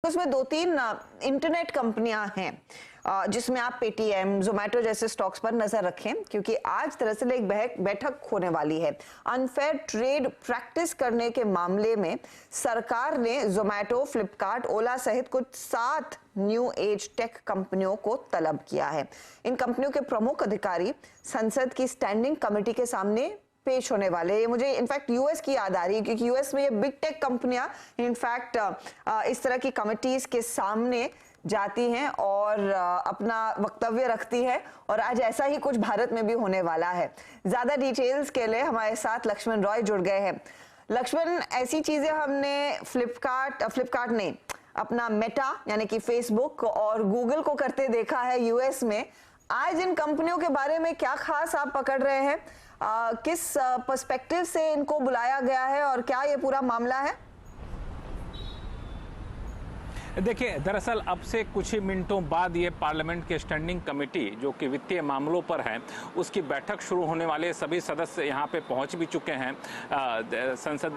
उसमें दो तीन इंटरनेट कंपनियां हैं जिसमें आप पेटीएम, जोमेटो जैसे स्टॉक्स पर नजर रखें, क्योंकि आज दरअसल एक बैठक होने वाली है। अनफेयर ट्रेड प्रैक्टिस करने के मामले में सरकार ने जोमेटो, फ्लिपकार्ट, ओला सहित कुछ 7 न्यू एज टेक कंपनियों को तलब किया है। इन कंपनियों के प्रमुख अधिकारी संसद की स्टैंडिंग कमेटी के सामने पेश होने वाले। ये मुझे इनफैक्ट यूएस की याद आ रही है, क्योंकि यूएस में ये बिग टेक कंपनियां इनफैक्ट इस तरह की कमिटीज के सामने जाती हैं और अपना वक्तव्य रखती है, और आज ऐसा ही कुछ भारत में भी होने वाला है। ज्यादा डिटेल्स के लिए हमारे साथ लक्ष्मण रॉय जुड़ गए हैं। लक्ष्मण, ऐसी चीजें हमने फ्लिपकार्ट ने अपना मेटा यानी कि फेसबुक और गूगल को करते देखा है यूएस में। आज इन कंपनियों के बारे में क्या खास आप पकड़ रहे हैं? किस पर्सपेक्टिव से इनको बुलाया गया है और क्या ये पूरा मामला है? देखिए, दरअसल अब से कुछ ही मिनटों बाद ये पार्लियामेंट की स्टैंडिंग कमेटी जो कि वित्तीय मामलों पर है, उसकी बैठक शुरू होने वाले। सभी सदस्य यहाँ पे पहुँच भी चुके हैं संसद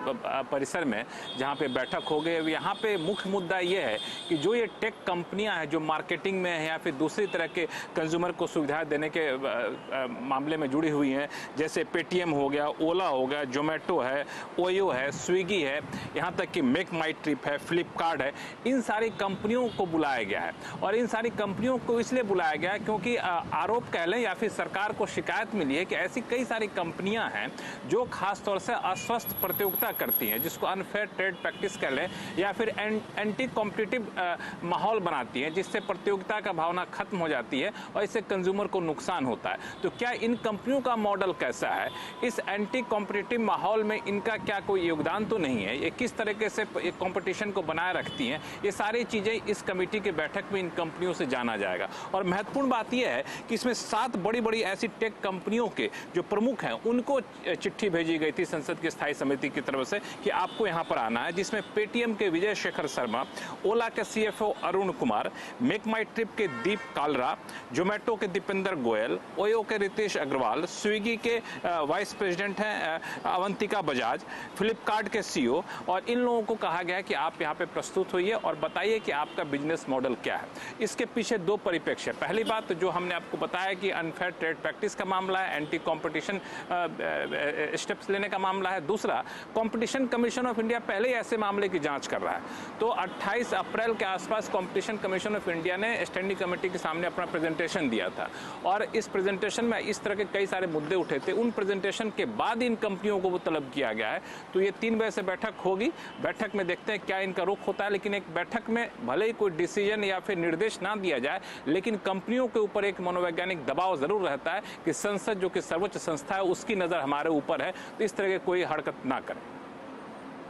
परिसर में, जहाँ पे बैठक हो गई। अब यहाँ पे मुख्य मुद्दा ये है कि जो ये टेक कंपनियाँ हैं जो मार्केटिंग में है या फिर दूसरी तरह के कंज्यूमर को सुविधाएँ देने के मामले में जुड़ी हुई हैं, जैसे पेटीएम हो गया, ओला हो गया, जोमेटो है, ओयो है, स्विगी है, यहाँ तक कि मेक माई ट्रिप है, फ्लिपकार्ट है, इन सारी कंपनियों को बुलाया गया है। और इन सारी कंपनियों को इसलिए बुलाया गया है क्योंकि आरोप कह लें या फिर सरकार को शिकायत मिली है कि ऐसी कई सारी कंपनियां हैं जो खास तौर से अस्वस्थ प्रतियोगिता करती हैं, जिसको अनफेयर ट्रेड प्रैक्टिस कह लें या फिर एंटी कॉम्पिटिटिव माहौल बनाती हैं, जिससे प्रतियोगिता का भावना खत्म हो जाती है और इससे कंज्यूमर को नुकसान होता है। तो क्या इन कंपनियों का मॉडल कैसा है? इस एंटी कॉम्पिटिटिव माहौल में इनका क्या कोई योगदान तो नहीं है? ये किस तरीके से कॉम्पिटिशन को बनाए रखती हैं? ये सारी चीजें इस कमेटी की बैठक में इन कंपनियों से जाना जाएगा। और महत्वपूर्ण बात यह है कि इसमें 7 बड़ी बड़ी ऐसी टेक कंपनियों के जो प्रमुख हैं उनको चिट्ठी भेजी गई थी संसद की स्थायी समिति की तरफ से कि आपको यहां पर आना है, जिसमें पेटीएम के विजय शेखर शर्मा, ओला के सीएफओ अरुण कुमार, मेक माई ट्रिप के दीप कालरा, जोमेटो के दीपेंद्र गोयल, ओयो के रितेश अग्रवाल, स्विगी के वाइस प्रेसिडेंट हैं अवंतिका बजाज, फ्लिपकार्ट के सीईओ। और इन लोगों को कहा गया कि आप यहाँ पे प्रस्तुत होइए और बताइए कि आपका बिजनेस मॉडल क्या है। इसके पीछे 2 परिप्रेक्ष्य। पहली बात जो हमने आपको बताया कि अनफेयर ट्रेड प्रैक्टिस का मामला है, एंटी कंपटीशन स्टेप्स लेने का मामला है। दूसरा, कंपटीशन कमीशन ऑफ इंडिया पहले ही ऐसे मामले की जांच कर रहा है। तो 28 अप्रैल के आसपास कंपटीशन कमीशन ऑफ इंडिया ने स्टैंडिंग कमेटी के सामने अपना प्रेजेंटेशन दिया था, और इस प्रेजेंटेशन में इस तरह के कई सारे मुद्दे उठे थे। उन प्रेजेंटेशन के बाद इन कंपनियों को वो तलब किया गया है। तो ये 3 बजे से बैठक होगी। बैठक में देखते हैं क्या इनका रुख होता है, लेकिन एक बैठक में भले ही कोई डिसीजन या फिर निर्देश ना दिया जाए, लेकिन कंपनियों के ऊपर एक मनोवैज्ञानिक दबाव जरूर रहता है कि संसद जो कि सर्वोच्च संस्था है उसकी नजर हमारे ऊपर है, तो इस तरह की कोई हरकत ना करें।